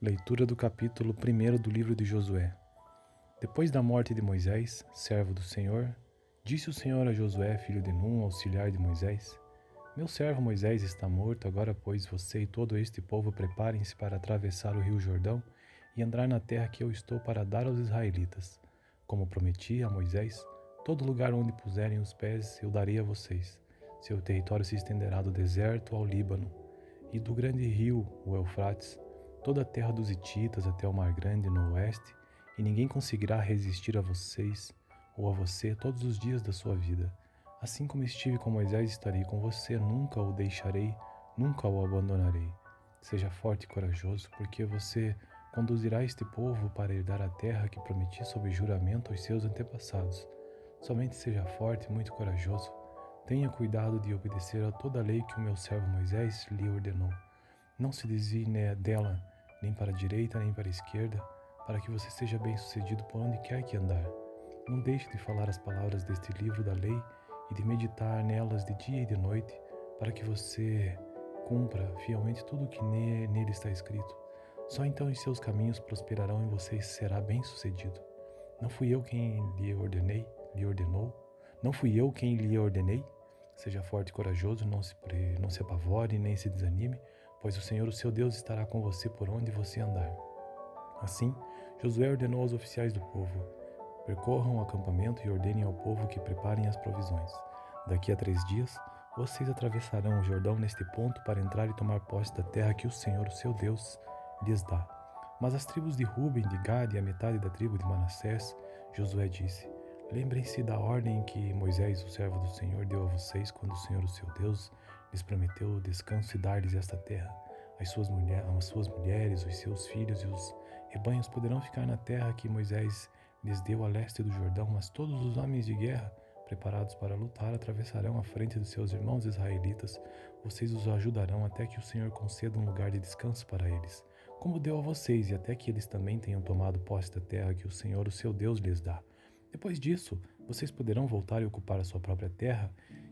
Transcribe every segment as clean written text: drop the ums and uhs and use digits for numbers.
Leitura do capítulo 1 do livro de Josué. Depois da morte de Moisés, servo do Senhor, disse o Senhor a Josué, filho de Num, auxiliar de Moisés: Meu servo Moisés está morto, agora pois você e todo este povo preparem-se para atravessar o rio Jordão e entrar na terra que eu estou para dar aos israelitas. Como prometi a Moisés, todo lugar onde puserem os pés eu darei a vocês. Seu território se estenderá do deserto ao Líbano e do grande rio, o Eufrates, toda a terra dos hititas até o Mar Grande no oeste, e ninguém conseguirá resistir a vocês ou a você todos os dias da sua vida. Assim como estive com Moisés, estarei com você, nunca o deixarei, nunca o abandonarei. Seja forte e corajoso, porque você conduzirá este povo para herdar a terra que prometi sob juramento aos seus antepassados. Somente seja forte e muito corajoso. Tenha cuidado de obedecer a toda a lei que o meu servo Moisés lhe ordenou. Não se desvie dela, nem para a direita nem para a esquerda, para que você seja bem-sucedido por onde quer que andar. Não deixe de falar as palavras deste livro da lei e de meditar nelas de dia e de noite, para que você cumpra fielmente tudo o que nele está escrito. Só então os seus caminhos prosperarão e você será bem-sucedido. Não fui eu quem lhe ordenou? Não fui eu quem lhe ordenei? Seja forte e corajoso, não se apavore nem se desanime, pois o Senhor, o seu Deus, estará com você por onde você andar. Assim, Josué ordenou aos oficiais do povo: percorram o acampamento e ordenem ao povo que preparem as provisões. Daqui a 3 dias, vocês atravessarão o Jordão neste ponto para entrar e tomar posse da terra que o Senhor, o seu Deus, lhes dá. Mas as tribos de Ruben, de Gade e a metade da tribo de Manassés, Josué disse: lembrem-se da ordem que Moisés, o servo do Senhor, deu a vocês quando o Senhor, o seu Deus, lhes prometeu o descanso e dar-lhes esta terra. As suas mulheres, os seus filhos e os rebanhos poderão ficar na terra que Moisés lhes deu a leste do Jordão, mas todos os homens de guerra, preparados para lutar, atravessarão a frente dos seus irmãos israelitas. Vocês os ajudarão até que o Senhor conceda um lugar de descanso para eles, como deu a vocês, e até que eles também tenham tomado posse da terra que o Senhor, o seu Deus, lhes dá. Depois disso, vocês poderão voltar e ocupar a sua própria terra,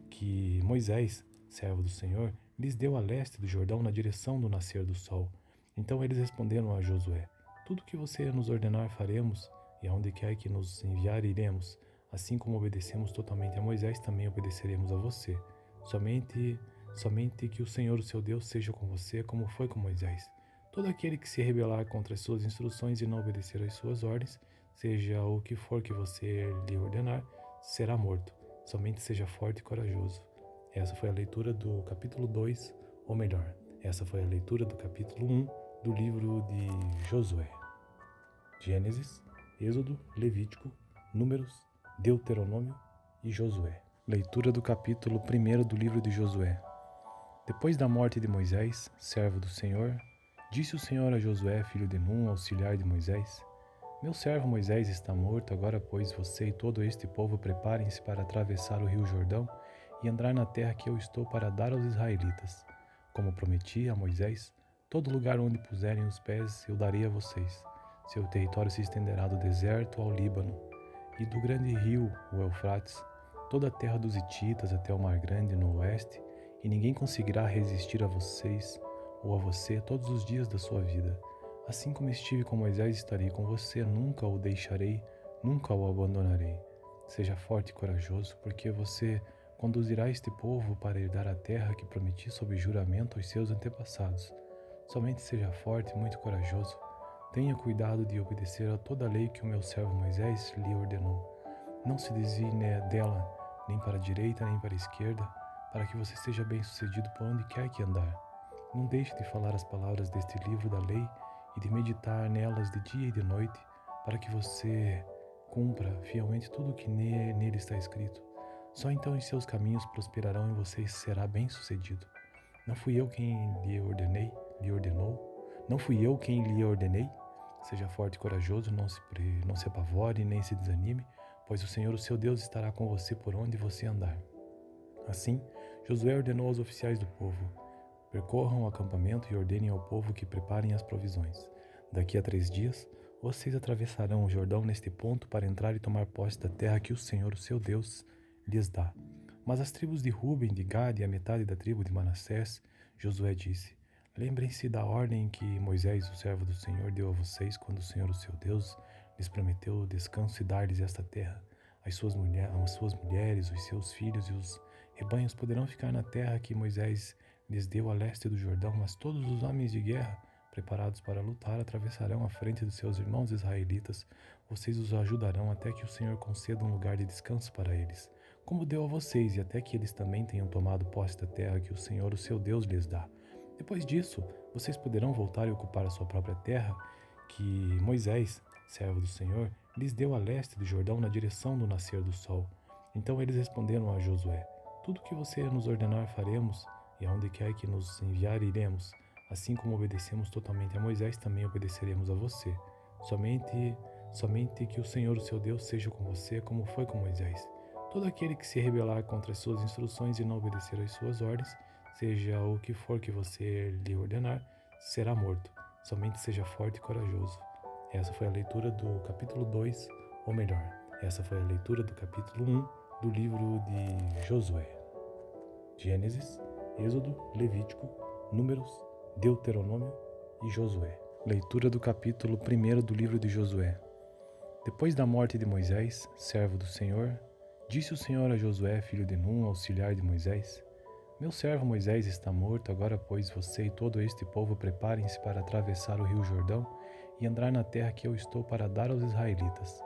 que Moisés, servo do Senhor, lhes deu a leste do Jordão na direção do nascer do sol. Então eles responderam a Josué: tudo o que você nos ordenar faremos, e aonde quer que nos enviar iremos. Assim como obedecemos totalmente a Moisés, também obedeceremos a você. Somente que o Senhor, o seu Deus, seja com você, como foi com Moisés. Todo aquele que se rebelar contra as suas instruções e não obedecer às suas ordens, seja o que for que você lhe ordenar, será morto. Somente seja forte e corajoso. Essa foi a leitura do capítulo 2, ou melhor, essa foi a leitura do capítulo 1 do livro de Josué. Gênesis, Êxodo, Levítico, Números, Deuteronômio e Josué. Leitura do capítulo 1 do livro de Josué. Depois da morte de Moisés, servo do Senhor, disse o Senhor a Josué, filho de Num, auxiliar de Moisés: Meu servo Moisés está morto, agora pois você e todo este povo preparem-se para atravessar o rio Jordão e entrar na terra que eu estou para dar aos israelitas. Como prometi a Moisés, todo lugar onde puserem os pés eu darei a vocês. Seu território se estenderá do deserto ao Líbano e do grande rio, o Eufrates, toda a terra dos hititas até o Mar Grande no oeste, e ninguém conseguirá resistir a vocês ou a você todos os dias da sua vida. Assim como estive com Moisés, estarei com você, nunca o deixarei, nunca o abandonarei. Seja forte e corajoso, porque você conduzirá este povo para herdar a terra que prometi sob juramento aos seus antepassados. Somente seja forte e muito corajoso. Tenha cuidado de obedecer a toda a lei que o meu servo Moisés lhe ordenou. Não se desvie dela, nem para a direita nem para a esquerda, para que você seja bem-sucedido por onde quer que andar. Não deixe de falar as palavras deste livro da lei e de meditar nelas de dia e de noite, para que você cumpra fielmente tudo o que nele está escrito. Só então os seus caminhos prosperarão e você será bem-sucedido. Não fui eu quem lhe ordenou? Não fui eu quem lhe ordenei? Seja forte e corajoso, não se apavore nem se desanime, pois o Senhor, o seu Deus, estará com você por onde você andar. Assim, Josué ordenou aos oficiais do povo: percorram o acampamento e ordenem ao povo que preparem as provisões. Daqui a 3 dias, vocês atravessarão o Jordão neste ponto para entrar e tomar posse da terra que o Senhor, o seu Deus, lhes dá. Mas as tribos de Ruben, de Gade e a metade da tribo de Manassés, Josué disse: Lembrem-se da ordem que Moisés, o servo do Senhor, deu a vocês quando o Senhor, o seu Deus, lhes prometeu o descanso e dar-lhes esta terra. As suas mulheres, os seus filhos e os rebanhos poderão ficar na terra que Moisés lhes deu a leste do Jordão, mas todos os homens de guerra, preparados para lutar, atravessarão a frente dos seus irmãos israelitas. Vocês os ajudarão até que o Senhor conceda um lugar de descanso para eles, como deu a vocês, e até que eles também tenham tomado posse da terra que o Senhor, o seu Deus, lhes dá. Depois disso, vocês poderão voltar e ocupar a sua própria terra, que Moisés, servo do Senhor, lhes deu a leste do Jordão na direção do nascer do sol. Então eles responderam a Josué: Tudo o que você nos ordenar faremos, e aonde quer que nos enviar iremos. Assim como obedecemos totalmente a Moisés, também obedeceremos a você. Somente que o Senhor, o seu Deus, seja com você, como foi com Moisés. Todo aquele que se rebelar contra as suas instruções e não obedecer às suas ordens, seja o que for que você lhe ordenar, será morto. Somente seja forte e corajoso. Essa foi a leitura do capítulo 2, ou melhor, essa foi a leitura do capítulo 1 do livro de Josué. Gênesis, Êxodo, Levítico, Números, Deuteronômio e Josué. Leitura do capítulo 1 do livro de Josué. Depois da morte de Moisés, servo do Senhor, disse o Senhor a Josué, filho de Num, auxiliar de Moisés: Meu servo Moisés está morto, agora pois você e todo este povo preparem-se para atravessar o rio Jordão e entrar na terra que eu estou para dar aos israelitas.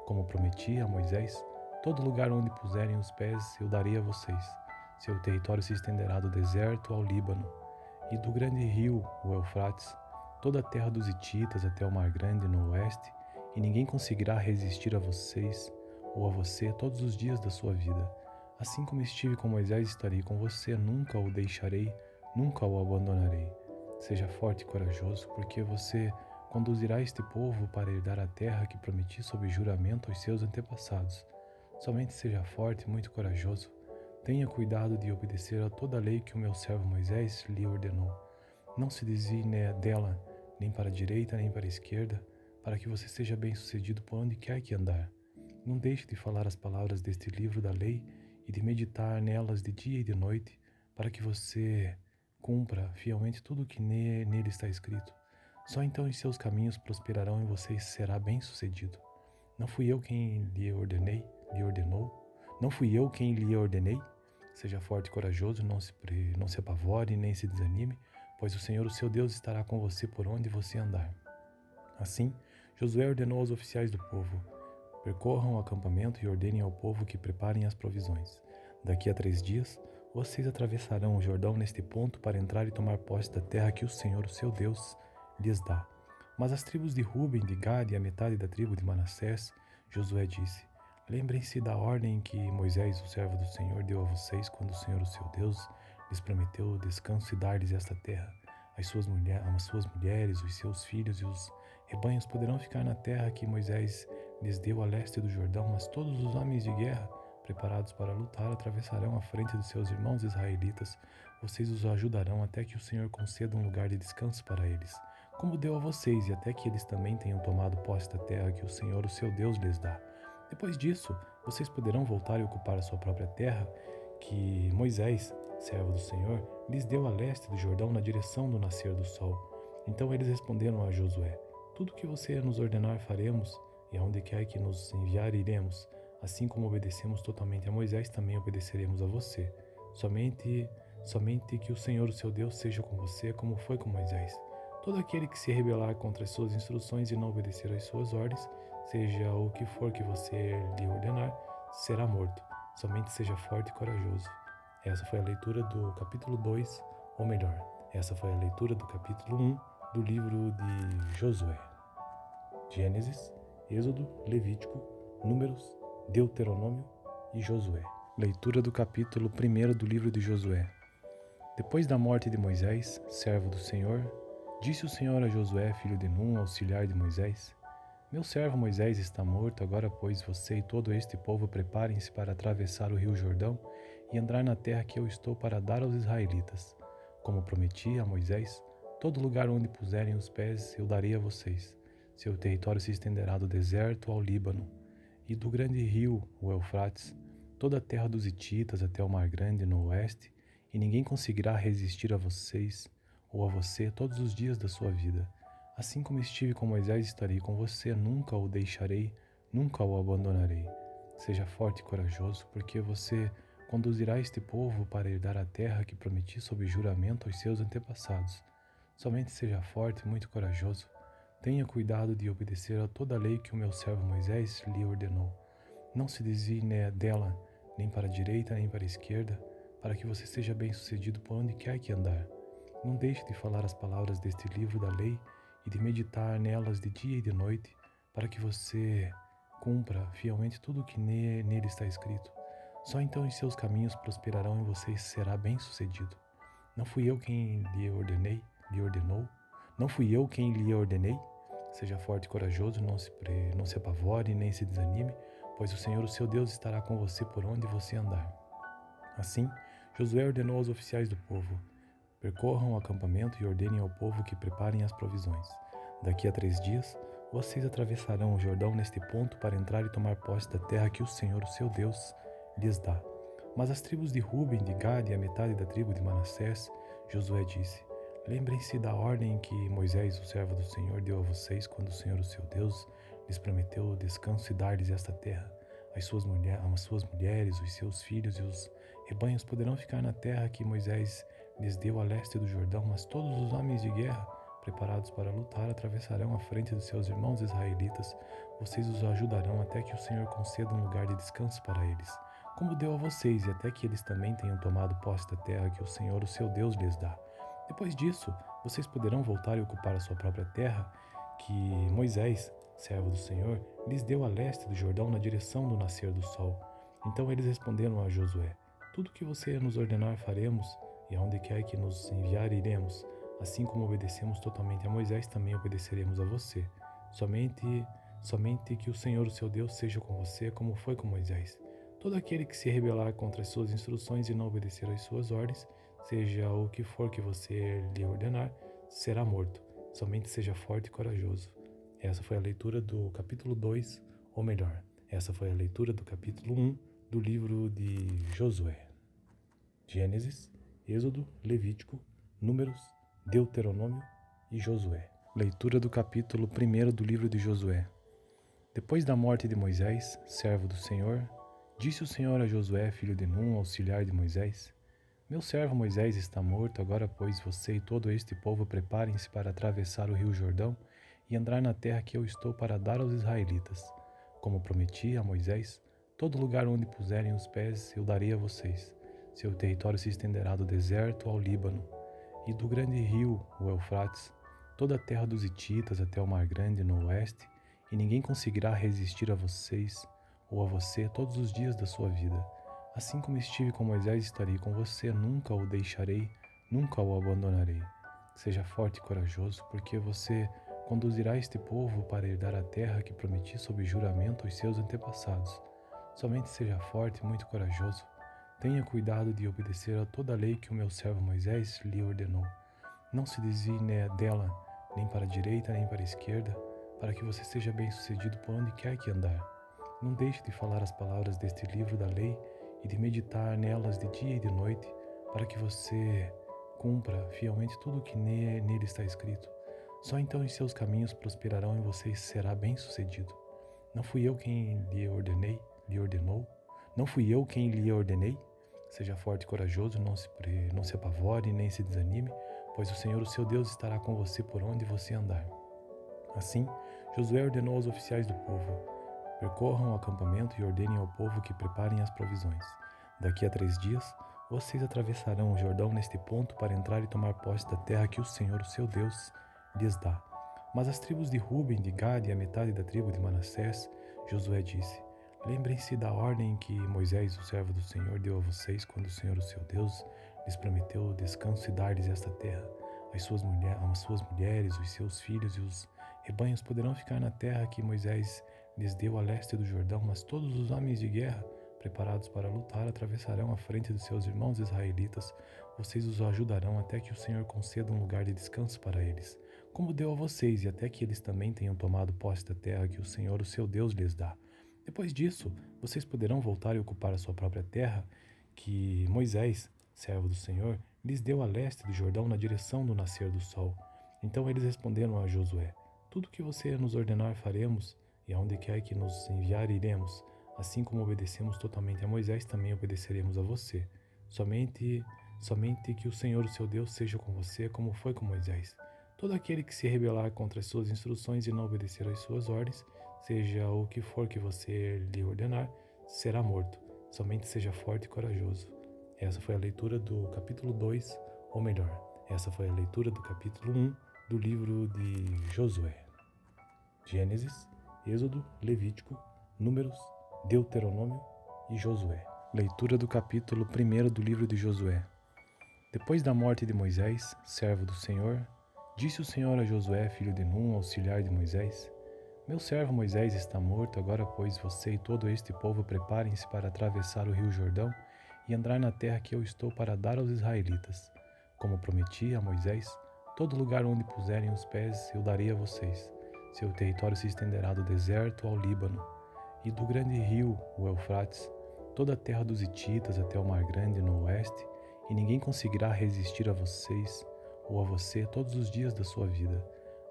Como prometi a Moisés, todo lugar onde puserem os pés eu darei a vocês. Seu território se estenderá do deserto ao Líbano, e do grande rio, o Eufrates, toda a terra dos Hititas até o Mar Grande no oeste, e ninguém conseguirá resistir a vocês ou a você todos os dias da sua vida. Assim como estive com Moisés, estarei com você, nunca o deixarei, nunca o abandonarei. Seja forte e corajoso, porque você conduzirá este povo para herdar a terra que prometi sob juramento aos seus antepassados. Somente seja forte e muito corajoso. Tenha cuidado de obedecer a toda a lei que o meu servo Moisés lhe ordenou. Não se desvie dela, nem para a direita nem para a esquerda, para que você seja bem-sucedido por onde quer que andar. Não deixe de falar as palavras deste livro da lei e de meditar nelas de dia e de noite, para que você cumpra fielmente tudo o que nele está escrito. Só então os seus caminhos prosperarão e você será bem-sucedido. Não fui eu quem lhe ordenou? Não fui eu quem lhe ordenei? Seja forte e corajoso, não se apavore nem se desanime, pois o Senhor, o seu Deus, estará com você por onde você andar. Assim, Josué ordenou aos oficiais do povo: Percorram o acampamento e ordenem ao povo que preparem as provisões. Daqui a 3 dias, vocês atravessarão o Jordão neste ponto para entrar e tomar posse da terra que o Senhor, o seu Deus, lhes dá. Mas as tribos de Ruben, de Gade e a metade da tribo de Manassés, Josué disse: Lembrem-se da ordem que Moisés, o servo do Senhor, deu a vocês quando o Senhor, o seu Deus, lhes prometeu o descanso e dar-lhes esta terra. As suas mulheres, os seus filhos e os rebanhos poderão ficar na terra que Moisés lhes deu a leste do Jordão, mas todos os homens de guerra, preparados para lutar, atravessarão a frente dos seus irmãos israelitas. Vocês os ajudarão até que o Senhor conceda um lugar de descanso para eles, como deu a vocês, e até que eles também tenham tomado posse da terra que o Senhor, o seu Deus, lhes dá. Depois disso, vocês poderão voltar e ocupar a sua própria terra, que Moisés, servo do Senhor, lhes deu a leste do Jordão na direção do nascer do sol. Então eles responderam a Josué: Tudo o que você nos ordenar faremos, e aonde quer que nos enviar iremos. Assim como obedecemos totalmente a Moisés, também obedeceremos a você. Somente que o Senhor, o seu Deus, seja com você, como foi com Moisés. Todo aquele que se rebelar contra as suas instruções e não obedecer às suas ordens, seja o que for que você lhe ordenar, será morto. Somente seja forte e corajoso. Essa foi a leitura do capítulo 2, ou melhor, essa foi a leitura do capítulo 1 do livro de Josué. Gênesis, Êxodo, Levítico, Números, Deuteronômio e Josué. Leitura do capítulo 1 do livro de Josué. Depois da morte de Moisés, servo do Senhor, disse o Senhor a Josué, filho de Num, auxiliar de Moisés: Meu servo Moisés está morto, agora pois você e todo este povo preparem-se para atravessar o rio Jordão e entrar na terra que eu estou para dar aos israelitas. Como prometi a Moisés, todo lugar onde puserem os pés eu darei a vocês. Seu território se estenderá do deserto ao Líbano, e do grande rio, o Eufrates, toda a terra dos Hititas até o Mar Grande no oeste, e ninguém conseguirá resistir a vocês ou a você todos os dias da sua vida. Assim como estive com Moisés, estarei com você, nunca o deixarei, nunca o abandonarei. Seja forte e corajoso, porque você conduzirá este povo para herdar a terra que prometi sob juramento aos seus antepassados. Somente seja forte e muito corajoso. Tenha cuidado de obedecer a toda a lei que o meu servo Moisés lhe ordenou. Não se desvie dela, nem para a direita nem para a esquerda, para que você seja bem-sucedido por onde quer que andar. Não deixe de falar as palavras deste livro da lei e de meditar nelas de dia e de noite, para que você cumpra fielmente tudo o que nele está escrito. Só então os seus caminhos prosperarão e você será bem-sucedido. Não fui eu quem lhe ordenou? Não fui eu quem lhe ordenei? Seja forte e corajoso, não se apavore nem se desanime, pois o Senhor, o seu Deus, estará com você por onde você andar. Assim, Josué ordenou aos oficiais do povo: percorram o acampamento e ordenem ao povo que preparem as provisões. Daqui a 3 dias, vocês atravessarão o Jordão neste ponto para entrar e tomar posse da terra que o Senhor, o seu Deus, lhes dá. Mas as tribos de Ruben, de Gade e a metade da tribo de Manassés, Josué disse: lembrem-se da ordem que Moisés, o servo do Senhor, deu a vocês quando o Senhor, o seu Deus, lhes prometeu o descanso e dar-lhes esta terra. As suas mulheres, os seus filhos e os rebanhos poderão ficar na terra que Moisés lhes deu a leste do Jordão, mas todos os homens de guerra, preparados para lutar, atravessarão a frente dos seus irmãos israelitas. Vocês os ajudarão até que o Senhor conceda um lugar de descanso para eles, como deu a vocês, e até que eles também tenham tomado posse da terra que o Senhor, o seu Deus, lhes dá. Depois disso, vocês poderão voltar e ocupar a sua própria terra, que Moisés, servo do Senhor, lhes deu a leste do Jordão na direção do nascer do sol. Então eles responderam a Josué: tudo o que você nos ordenar faremos, e aonde quer que nos enviar iremos. Assim como obedecemos totalmente a Moisés, também obedeceremos a você. Somente que o Senhor, o seu Deus, seja com você, como foi com Moisés. Todo aquele que se rebelar contra as suas instruções e não obedecer às suas ordens, seja o que for que você lhe ordenar, será morto. Somente seja forte e corajoso. Essa foi a leitura do capítulo 2, ou melhor, essa foi a leitura do capítulo 1 do livro de Josué. Gênesis, Êxodo, Levítico, Números, Deuteronômio e Josué. Leitura do capítulo 1 do livro de Josué. Depois da morte de Moisés, servo do Senhor, disse o Senhor a Josué, filho de Num, auxiliar de Moisés: meu servo Moisés está morto, agora pois você e todo este povo preparem-se para atravessar o rio Jordão e entrar na terra que eu estou para dar aos israelitas. Como prometi a Moisés, todo lugar onde puserem os pés eu darei a vocês. Seu território se estenderá do deserto ao Líbano, e do grande rio, o Eufrates, toda a terra dos Hititas até o Mar Grande no oeste, e ninguém conseguirá resistir a vocês ou a você todos os dias da sua vida. Assim como estive com Moisés, estarei com você, nunca o deixarei, nunca o abandonarei. Seja forte e corajoso, porque você conduzirá este povo para herdar a terra que prometi sob juramento aos seus antepassados. Somente seja forte e muito corajoso. Tenha cuidado de obedecer a toda a lei que o meu servo Moisés lhe ordenou. Não se desvie dela, nem para a direita nem para a esquerda, para que você seja bem-sucedido por onde quer que andar. Não deixe de falar as palavras deste livro da lei e de meditar nelas de dia e de noite, para que você cumpra fielmente tudo o que nele está escrito. Só então os seus caminhos prosperarão e você será bem-sucedido. Não fui eu quem lhe ordenou? Não fui eu quem lhe ordenei? Seja forte e corajoso, não se apavore nem se desanime, pois o Senhor, o seu Deus, estará com você por onde você andar. Assim, Josué ordenou aos oficiais do povo: percorram o acampamento e ordenem ao povo que preparem as provisões. Daqui a 3 dias, vocês atravessarão o Jordão neste ponto para entrar e tomar posse da terra que o Senhor, o seu Deus, lhes dá. Mas as tribos de Ruben, de Gade e a metade da tribo de Manassés, Josué disse: lembrem-se da ordem que Moisés, o servo do Senhor, deu a vocês quando o Senhor, o seu Deus, lhes prometeu o descanso e dar-lhes esta terra. As suas mulheres, os seus filhos e os rebanhos poderão ficar na terra que Moisés lhes deu a leste do Jordão, mas todos os homens de guerra, preparados para lutar, atravessarão a frente dos seus irmãos israelitas. Vocês os ajudarão até que o Senhor conceda um lugar de descanso para eles, como deu a vocês, e até que eles também tenham tomado posse da terra que o Senhor, o seu Deus, lhes dá. Depois disso, vocês poderão voltar e ocupar a sua própria terra, que Moisés, servo do Senhor, lhes deu a leste do Jordão na direção do nascer do sol. Então eles responderam a Josué: tudo que você nos ordenar faremos, e aonde quer que nos enviar iremos. Assim como obedecemos totalmente a Moisés, também obedeceremos a você. Somente que o Senhor, o seu Deus, seja com você, como foi com Moisés. Todo aquele que se rebelar contra as suas instruções e não obedecer às suas ordens, seja o que for que você lhe ordenar, será morto. Somente seja forte e corajoso. Essa foi a leitura do capítulo 2, ou melhor, essa foi a leitura do capítulo 1 do livro de Josué. Gênesis, Êxodo, Levítico, Números, Deuteronômio e Josué. Leitura do capítulo 1 do livro de Josué. Depois da morte de Moisés, servo do Senhor, disse o Senhor a Josué, filho de Num, auxiliar de Moisés: meu servo Moisés está morto, agora pois você e todo este povo preparem-se para atravessar o rio Jordão e entrar na terra que eu estou para dar aos israelitas. Como prometi a Moisés, todo lugar onde puserem os pés eu darei a vocês. Seu território se estenderá do deserto ao Líbano, e do grande rio, o Eufrates, toda a terra dos hititas até o Mar Grande no oeste, e ninguém conseguirá resistir a vocês ou a você todos os dias da sua vida.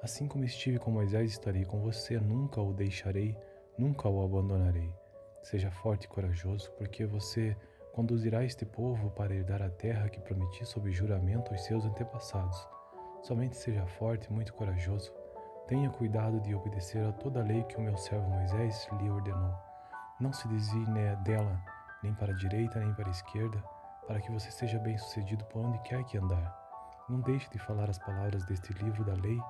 Assim como estive com Moisés, estarei com você, nunca o deixarei, nunca o abandonarei. Seja forte e corajoso, porque você conduzirá este povo para herdar a terra que prometi sob juramento aos seus antepassados. Somente seja forte e muito corajoso. Tenha cuidado de obedecer a toda a lei que o meu servo Moisés lhe ordenou. Não se desvie dela, nem para a direita nem para a esquerda, para que você seja bem-sucedido por onde quer que andar. Não deixe de falar as palavras deste livro da lei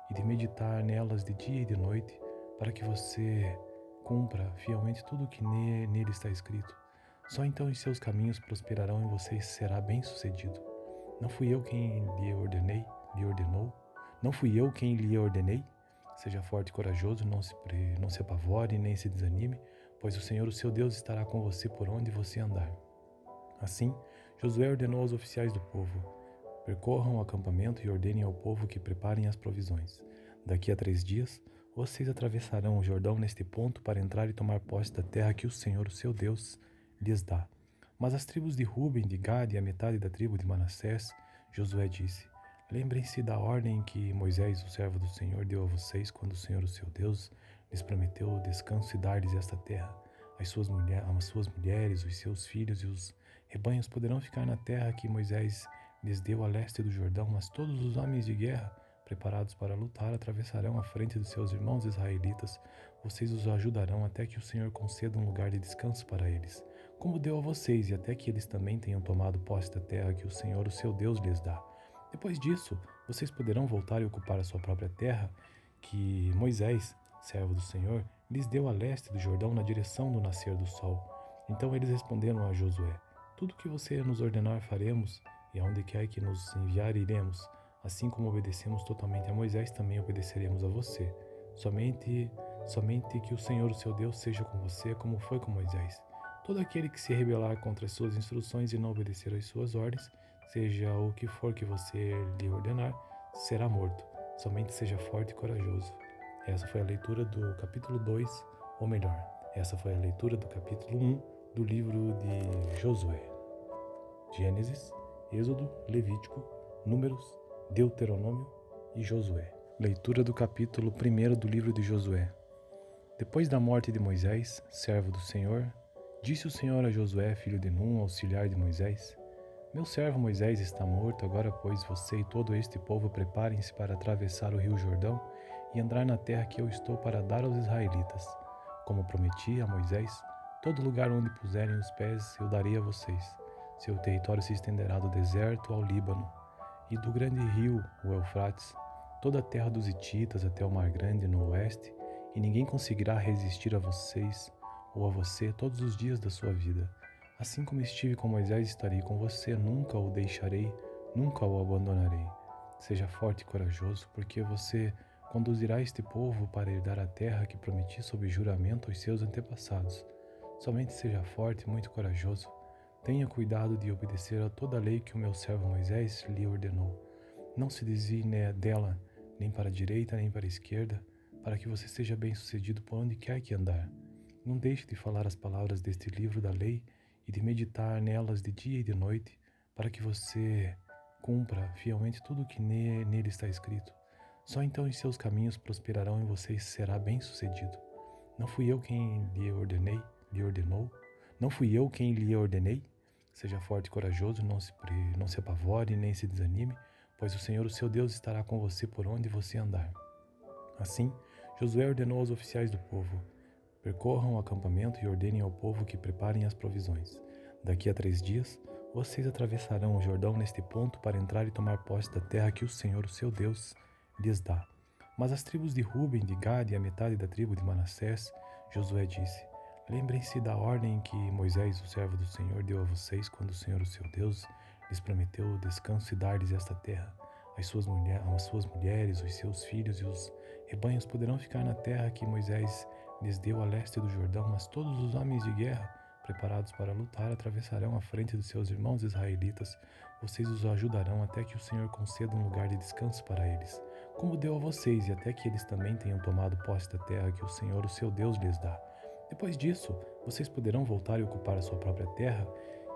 e de meditar nelas de dia e de noite, para que você cumpra fielmente tudo o que nele está escrito. Só então os seus caminhos prosperarão e você será bem-sucedido. Não fui eu quem lhe ordenou? Não fui eu quem lhe ordenei? Seja forte e corajoso, não se apavore nem se desanime, pois o Senhor, o seu Deus, estará com você por onde você andar. Assim, Josué ordenou aos oficiais do povo: percorram o acampamento e ordenem ao povo que preparem as provisões. Daqui a 3 dias, vocês atravessarão o Jordão neste ponto para entrar e tomar posse da terra que o Senhor, o seu Deus, lhes dá. Mas as tribos de Ruben, de Gad e a metade da tribo de Manassés, Josué disse: lembrem-se da ordem que Moisés, o servo do Senhor, deu a vocês quando o Senhor, o seu Deus, lhes prometeu o descanso e dar-lhes esta terra. As suas mulheres, os seus filhos e os rebanhos poderão ficar na terra que Moisés lhes deu a leste do Jordão, mas todos os homens de guerra, preparados para lutar, atravessarão a frente dos seus irmãos israelitas. Vocês os ajudarão até que o Senhor conceda um lugar de descanso para eles, como deu a vocês, e até que eles também tenham tomado posse da terra que o Senhor, o seu Deus, lhes dá. Depois disso, vocês poderão voltar e ocupar a sua própria terra, que Moisés, servo do Senhor, lhes deu a leste do Jordão na direção do nascer do sol. Então eles responderam a Josué: tudo o que você nos ordenar faremos, e aonde quer que nos enviar iremos. Assim como obedecemos totalmente a Moisés, também obedeceremos a você. Somente que o Senhor, o seu Deus, seja com você, como foi com Moisés. Todo aquele que se rebelar contra as suas instruções e não obedecer às suas ordens, seja o que for que você lhe ordenar, será morto. Somente seja forte e corajoso. Essa foi a leitura do capítulo 2, ou melhor, essa foi a leitura do capítulo 1 do livro de Josué. Gênesis, Êxodo, Levítico, Números, Deuteronômio e Josué. Leitura do capítulo 1 do livro de Josué. Depois da morte de Moisés, servo do Senhor, disse o Senhor a Josué, filho de Num, auxiliar de Moisés: meu servo Moisés está morto, agora pois você e todo este povo preparem-se para atravessar o rio Jordão e entrar na terra que eu estou para dar aos israelitas. Como prometi a Moisés, todo lugar onde puserem os pés eu darei a vocês. Seu território se estenderá do deserto ao Líbano, e do grande rio, o Eufrates, toda a terra dos hititas até o Mar Grande no oeste, e ninguém conseguirá resistir a vocês ou a você todos os dias da sua vida. Assim como estive com Moisés, estarei com você, nunca o deixarei, nunca o abandonarei. Seja forte e corajoso, porque você conduzirá este povo para herdar a terra que prometi sob juramento aos seus antepassados. Somente seja forte e muito corajoso. Tenha cuidado de obedecer a toda a lei que o meu servo Moisés lhe ordenou. Não se desvie dela, nem para a direita nem para a esquerda, para que você seja bem-sucedido por onde quer que andar. Não deixe de falar as palavras deste livro da lei e de meditar nelas de dia e de noite, para que você cumpra fielmente tudo o que nele está escrito. Só então os seus caminhos prosperarão e você será bem-sucedido. Não fui eu quem lhe ordenou? Não fui eu quem lhe ordenei? Seja forte e corajoso, não se apavore nem se desanime, pois o Senhor, o seu Deus, estará com você por onde você andar. Assim, Josué ordenou aos oficiais do povo: percorram o acampamento e ordenem ao povo que preparem as provisões. Daqui a 3 dias, vocês atravessarão o Jordão neste ponto para entrar e tomar posse da terra que o Senhor, o seu Deus, lhes dá. Mas as tribos de Ruben, de Gade e a metade da tribo de Manassés, Josué disse: lembrem-se da ordem que Moisés, o servo do Senhor, deu a vocês quando o Senhor, o seu Deus, lhes prometeu o descanso e dar-lhes esta terra. As suas mulheres, os seus filhos e os rebanhos poderão ficar na terra que Moisés lhes deu a leste do Jordão, mas todos os homens de guerra, preparados para lutar, atravessarão a frente dos seus irmãos israelitas. Vocês os ajudarão até que o Senhor conceda um lugar de descanso para eles, como deu a vocês, e até que eles também tenham tomado posse da terra que o Senhor, o seu Deus, lhes dá. Depois disso, vocês poderão voltar e ocupar a sua própria terra,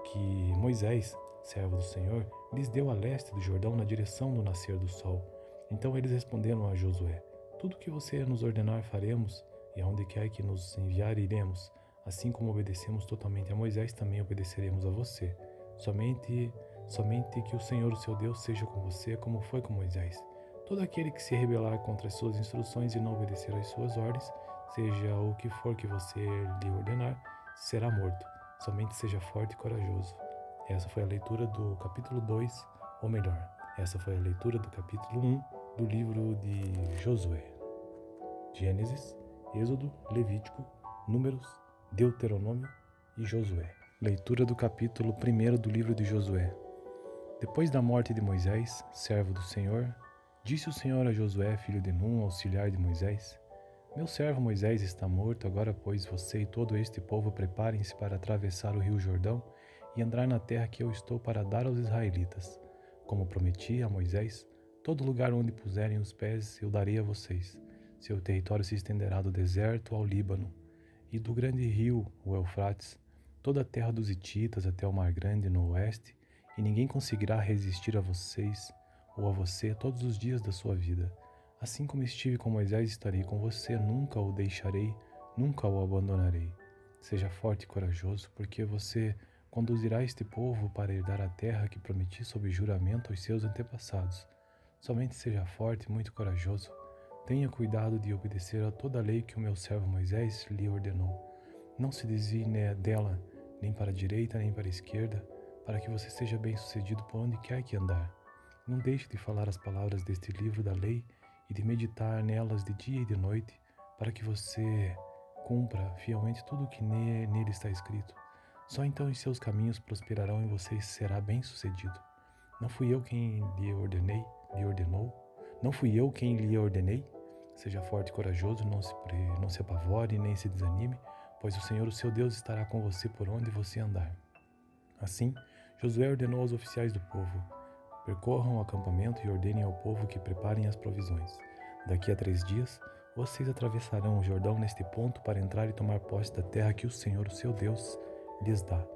que Moisés, servo do Senhor, lhes deu a leste do Jordão na direção do nascer do sol. Então eles responderam a Josué: tudo que você nos ordenar faremos, e aonde quer que nos enviar iremos. Assim como obedecemos totalmente a Moisés, também obedeceremos a você. Somente que o Senhor, o seu Deus, seja com você, como foi com Moisés. Todo aquele que se rebelar contra as suas instruções e não obedecer às suas ordens, seja o que for que você lhe ordenar, será morto. Somente seja forte e corajoso. Essa foi a leitura do capítulo 2, ou melhor, essa foi a leitura do capítulo 1 do livro de Josué. Gênesis, Êxodo, Levítico, Números, Deuteronômio e Josué. Leitura do capítulo 1 do livro de Josué. Depois da morte de Moisés, servo do Senhor, disse o Senhor a Josué, filho de Num, auxiliar de Moisés: meu servo Moisés está morto, agora pois você e todo este povo preparem-se para atravessar o rio Jordão e entrar na terra que eu estou para dar aos israelitas. Como prometi a Moisés, todo lugar onde puserem os pés eu darei a vocês. Seu território se estenderá do deserto ao Líbano, e do grande rio, o Eufrates, toda a terra dos Hititas até o Mar Grande no oeste, e ninguém conseguirá resistir a vocês ou a você todos os dias da sua vida. Assim como estive com Moisés, estarei com você, nunca o deixarei, nunca o abandonarei. Seja forte e corajoso, porque você conduzirá este povo para herdar a terra que prometi sob juramento aos seus antepassados. Somente seja forte e muito corajoso. Tenha cuidado de obedecer a toda a lei que o meu servo Moisés lhe ordenou. Não se desvie dela, nem para a direita nem para a esquerda, para que você seja bem-sucedido por onde quer que andar. Não deixe de falar as palavras deste livro da lei e de meditar nelas de dia e de noite, para que você cumpra fielmente tudo o que nele está escrito. Só então os seus caminhos prosperarão e você será bem-sucedido. Não fui eu quem lhe ordenou? Não fui eu quem lhe ordenei? Seja forte e corajoso, não se apavore nem se desanime, pois o Senhor, o seu Deus, estará com você por onde você andar. Assim, Josué ordenou aos oficiais do povo: percorram o acampamento e ordenem ao povo que preparem as provisões. Daqui a 3 dias, vocês atravessarão o Jordão neste ponto para entrar e tomar posse da terra que o Senhor, o seu Deus, lhes dá.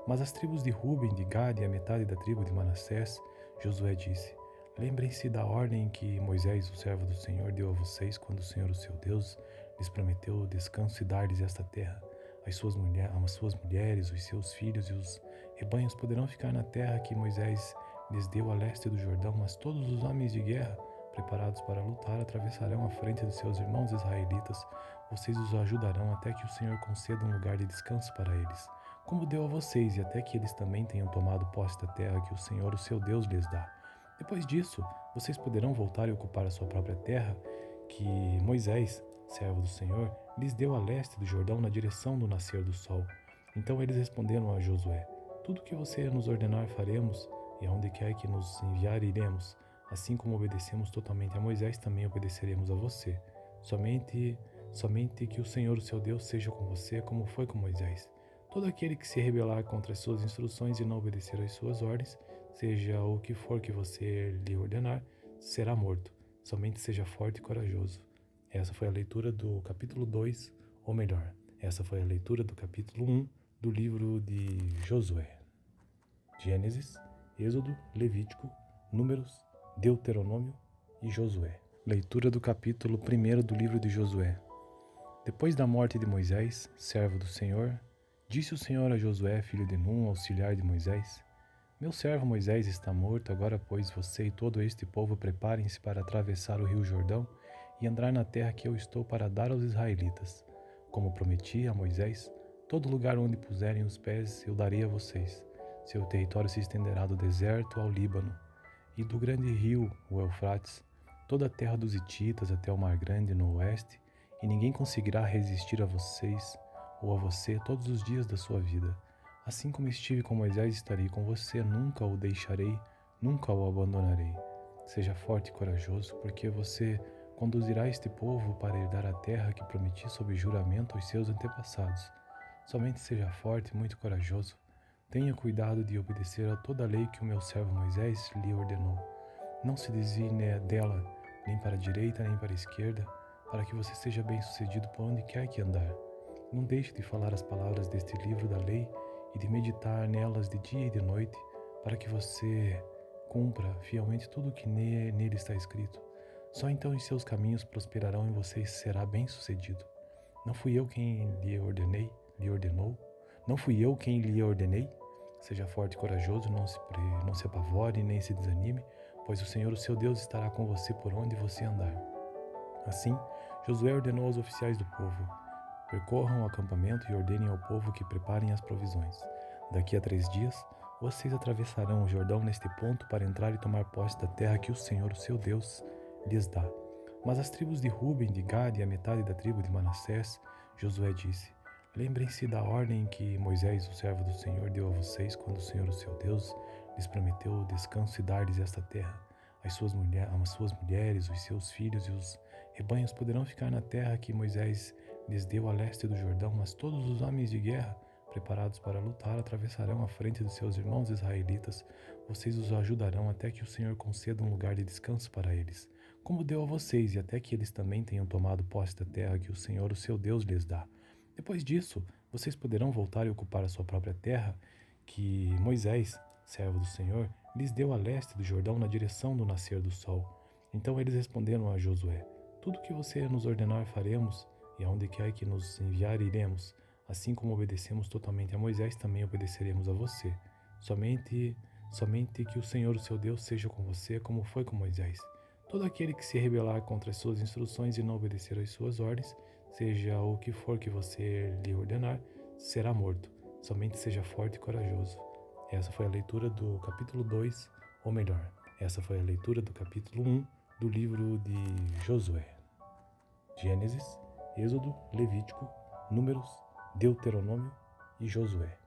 Mas as tribos de Ruben, de Gade e a metade da tribo de Manassés, Josué disse: lembrem-se da ordem que Moisés, o servo do Senhor, deu a vocês quando o Senhor, o seu Deus, lhes prometeu o descanso e dar-lhes esta terra. As suas mulheres, os seus filhos e os rebanhos poderão ficar na terra que Moisés lhes deu a leste do Jordão, mas todos os homens de guerra, preparados para lutar, atravessarão a frente dos seus irmãos israelitas. Vocês os ajudarão até que o Senhor conceda um lugar de descanso para eles, como deu a vocês, e até que eles também tenham tomado posse da terra que o Senhor, o seu Deus, lhes dá. Depois disso, vocês poderão voltar e ocupar a sua própria terra, que Moisés, servo do Senhor, lhes deu a leste do Jordão na direção do nascer do sol. Então eles responderam a Josué: tudo que você nos ordenar faremos, e aonde quer que nos enviar iremos. Assim como obedecemos totalmente a Moisés, também obedeceremos a você. Somente que o Senhor, o seu Deus, seja com você, como foi com Moisés. Todo aquele que se rebelar contra as suas instruções e não obedecer às suas ordens, seja o que for que você lhe ordenar, será morto. Somente seja forte e corajoso. Essa foi a leitura do capítulo 2, ou melhor, essa foi a leitura do capítulo 1 do livro de Josué. Gênesis, Êxodo, Levítico, Números, Deuteronômio e Josué. Leitura do capítulo 1 do livro de Josué. Depois da morte de Moisés, servo do Senhor, disse o Senhor a Josué, filho de Num, auxiliar de Moisés: Meu servo Moisés está morto, agora pois você e todo este povo preparem-se para atravessar o rio Jordão e entrar na terra que eu estou para dar aos israelitas. Como prometi a Moisés, todo lugar onde puserem os pés eu darei a vocês. Seu território se estenderá do deserto ao Líbano, e do grande rio, o Eufrates, toda a terra dos Hititas até o Mar Grande no oeste, e ninguém conseguirá resistir a vocês ou a você todos os dias da sua vida. Assim como estive com Moisés, estarei com você, nunca o deixarei, nunca o abandonarei. Seja forte e corajoso, porque você conduzirá este povo para herdar a terra que prometi sob juramento aos seus antepassados. Somente seja forte e muito corajoso. Tenha cuidado de obedecer a toda a lei que o meu servo Moisés lhe ordenou. Não se desvie dela, nem para a direita nem para a esquerda, para que você seja bem-sucedido por onde quer que andar. Não deixe de falar as palavras deste livro da lei e de meditar nelas de dia e de noite, para que você cumpra fielmente tudo o que nele está escrito. Só então os seus caminhos prosperarão e você será bem-sucedido. Não fui eu quem lhe ordenou? Não fui eu quem lhe ordenei? Seja forte e corajoso, não se apavore nem se desanime, pois o Senhor, o seu Deus, estará com você por onde você andar. Assim, Josué ordenou aos oficiais do povo: percorram o acampamento e ordenem ao povo que preparem as provisões. Daqui a 3 dias, vocês atravessarão o Jordão neste ponto para entrar e tomar posse da terra que o Senhor, o seu Deus, lhes dá. Mas as tribos de Ruben, de Gade e a metade da tribo de Manassés, Josué disse: lembrem-se da ordem que Moisés, o servo do Senhor, deu a vocês quando o Senhor, o seu Deus, lhes prometeu o descanso e dar-lhes esta terra. As suas mulheres, os seus filhos e os rebanhos poderão ficar na terra que Moisés lhes deu a leste do Jordão, mas todos os homens de guerra, preparados para lutar, atravessarão a frente dos seus irmãos israelitas. Vocês os ajudarão até que o Senhor conceda um lugar de descanso para eles, como deu a vocês, e até que eles também tenham tomado posse da terra que o Senhor, o seu Deus, lhes dá. Depois disso, vocês poderão voltar e ocupar a sua própria terra, que Moisés, servo do Senhor, lhes deu a leste do Jordão na direção do nascer do sol. Então eles responderam a Josué: tudo o que você nos ordenar faremos, e aonde quer que nos enviar iremos. Assim como obedecemos totalmente a Moisés, também obedeceremos a você. Somente que o Senhor, o seu Deus, seja com você, como foi com Moisés. Todo aquele que se rebelar contra as suas instruções e não obedecer às suas ordens, seja o que for que você lhe ordenar, será morto. Somente seja forte e corajoso. Essa foi a leitura do capítulo 2, ou melhor, essa foi a leitura do capítulo 1 do livro de Josué. Gênesis, Êxodo, Levítico, Números, Deuteronômio e Josué.